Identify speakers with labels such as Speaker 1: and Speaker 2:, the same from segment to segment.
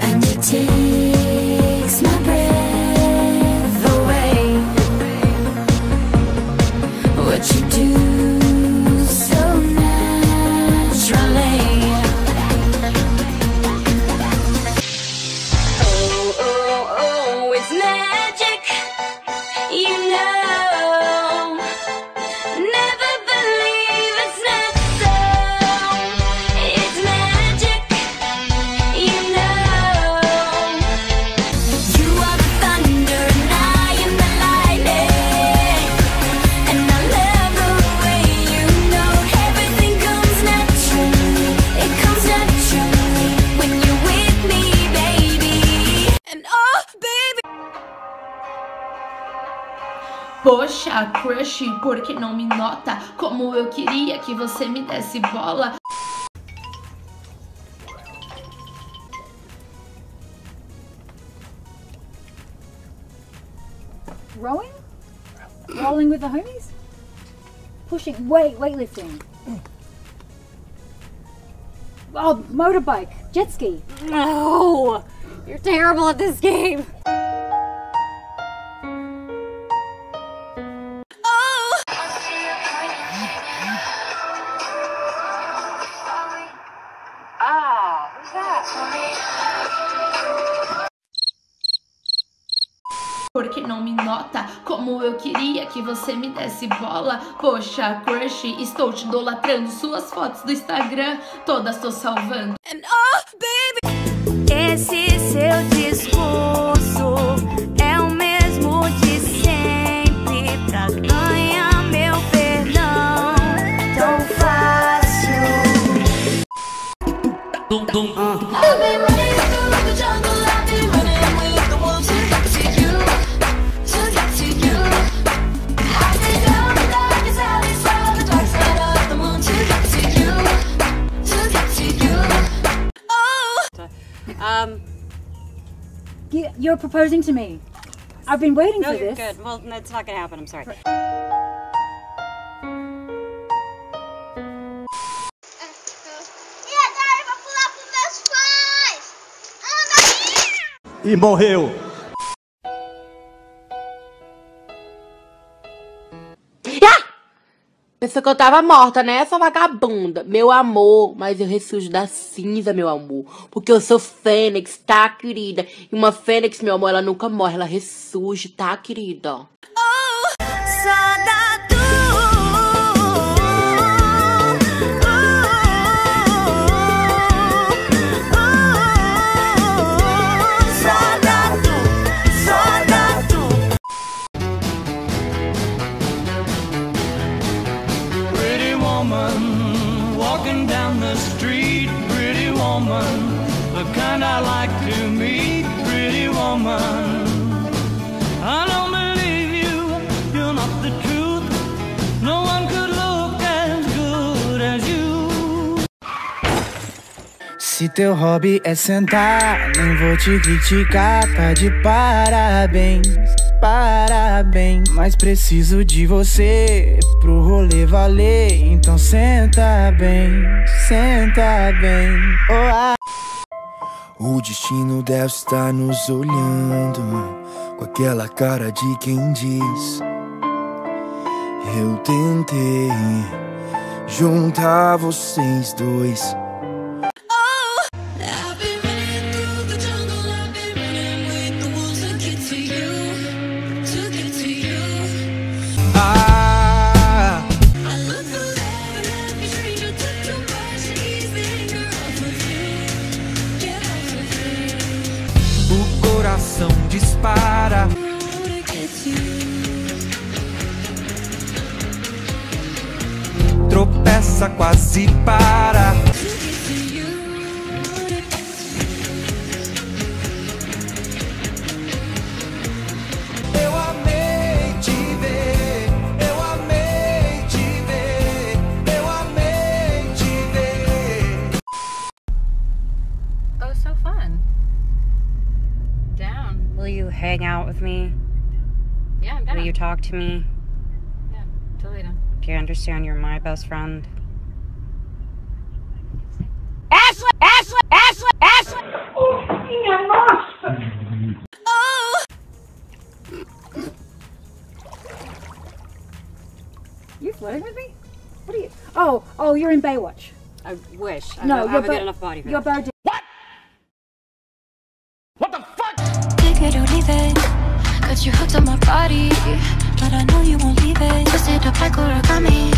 Speaker 1: And it takes my breath away. What you do so naturally. Oh, oh, oh, it's magic, you know. Never believe it's not so. It's magic, you know. You are the thunder and I am the lightning. And I love the way you know everything comes naturally. It comes naturally when you're with me, baby. And oh, baby.
Speaker 2: Poxa, crush, por que não me nota? Como eu queria que você me desse bola.
Speaker 3: Rowing? Rolling with the homies? Pushing, weightlifting. Oh, motorbike, jet ski.
Speaker 4: No! You're terrible at this game.
Speaker 2: Por que não me nota? Como eu queria que você me desse bola. Poxa, crush, estou te idolatrando. Suas fotos do Instagram, todas tô salvando.
Speaker 1: And oh, baby. Esse seu discurso é o mesmo de sempre. Pra ganhar meu perdão, tão fácil. I've been running through the jungle, I've been running with the wolves to get to you, to get to you. I've been down the darkest alleys, saw the dark side of the moon to get to you, to get to you. Oh!
Speaker 3: You're proposing to me. I've been waiting
Speaker 4: No,
Speaker 3: for
Speaker 4: you're
Speaker 3: this.
Speaker 4: good. Well, that's not gonna happen. I'm sorry.
Speaker 5: E morreu.
Speaker 6: Pensou que eu tava morta, né? Essa vagabunda. Meu amor, mas eu ressurjo da cinza, meu amor. Porque eu sou fênix, tá, querida? E uma fênix, meu amor, ela nunca morre, ela ressurge, tá, querida?
Speaker 7: Walking down the street, pretty woman, the kind I like to meet, pretty woman. I don't believe you, you're not the truth. No one could look as good as you.
Speaker 8: Se teu hobby é sentar, nem vou te criticar, tá de parabéns. Parabéns, mas preciso de você pro rolê valer. Então senta bem, senta bem. O destino deve estar nos olhando com aquela cara de quem diz: eu tentei juntar vocês dois.
Speaker 7: O coração dispara. Tropeça, quase para. Eu amei te ver, eu amei te ver, eu amei te ver.
Speaker 4: Oh, so fun. Down. Will you hang out with me?
Speaker 2: Yeah, I'm down.
Speaker 4: Will you talk to me?
Speaker 2: Yeah, totally down.
Speaker 4: Do you understand you're my best friend?
Speaker 3: Minha nossa! You flirting with me? What are you? Oh, you're in Baywatch.
Speaker 4: I wish. I
Speaker 3: No,
Speaker 4: have
Speaker 3: you're
Speaker 4: a good enough body for
Speaker 3: You're
Speaker 4: that.
Speaker 3: Bo.
Speaker 1: Take it or leave it, 'cause you're hooked on my body, but I know you won't leave it. Twisted up like origami.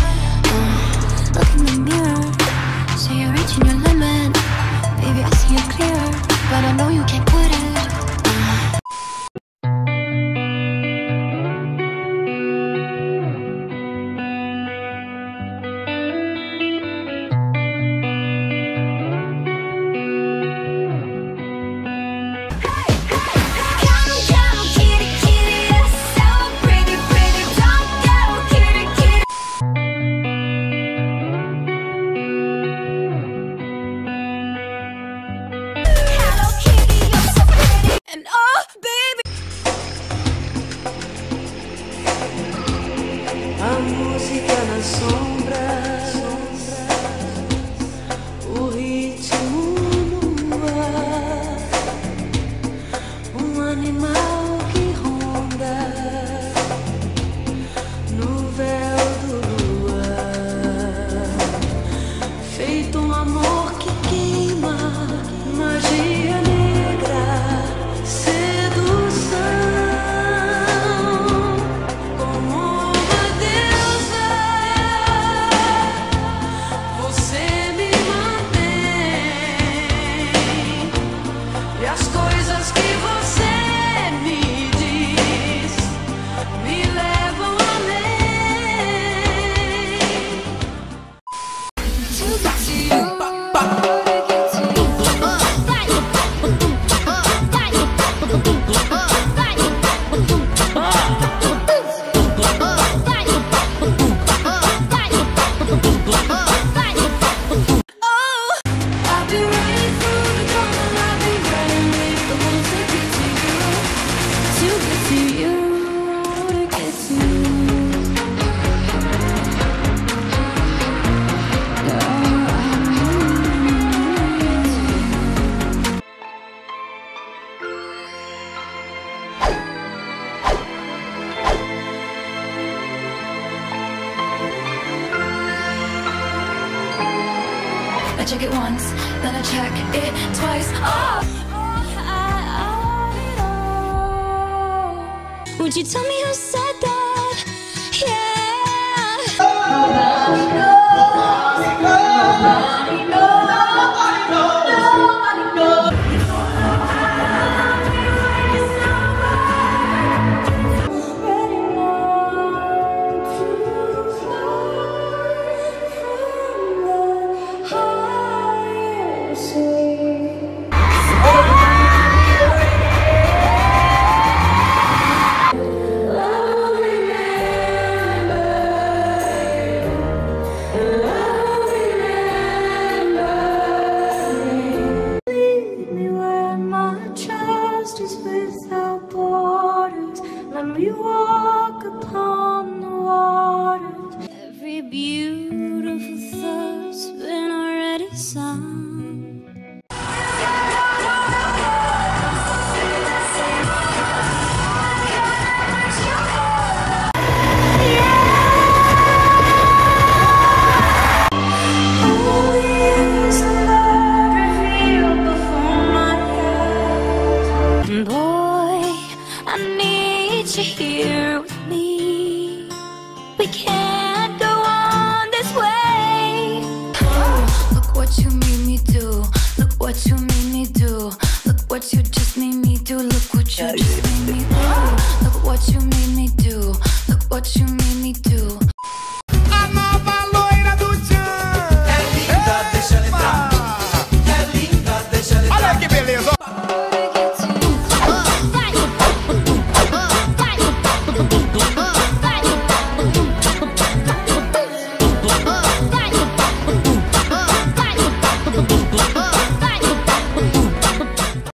Speaker 1: Look in the mirror, so you're reaching your limit. Baby, I see it clear, but I know you can't put it.
Speaker 5: A música na sombra, o ritmo no ar, animal que ronda no véu do luar, feito amor que queima, magia negra, sedução.
Speaker 1: I check it once, then I check it twice. Oh, would you tell me who said that? Yeah. Nobody knows. Nobody knows. Nobody knows. Let me walk upon the waters. Every beautiful thought's been already sung. Who is the Lord revealed before my eyes? Boy, I need you here with me. We can't go on this way. Oh, look what you made me do. Look what you made me do. Look what you just made me do. Look what you just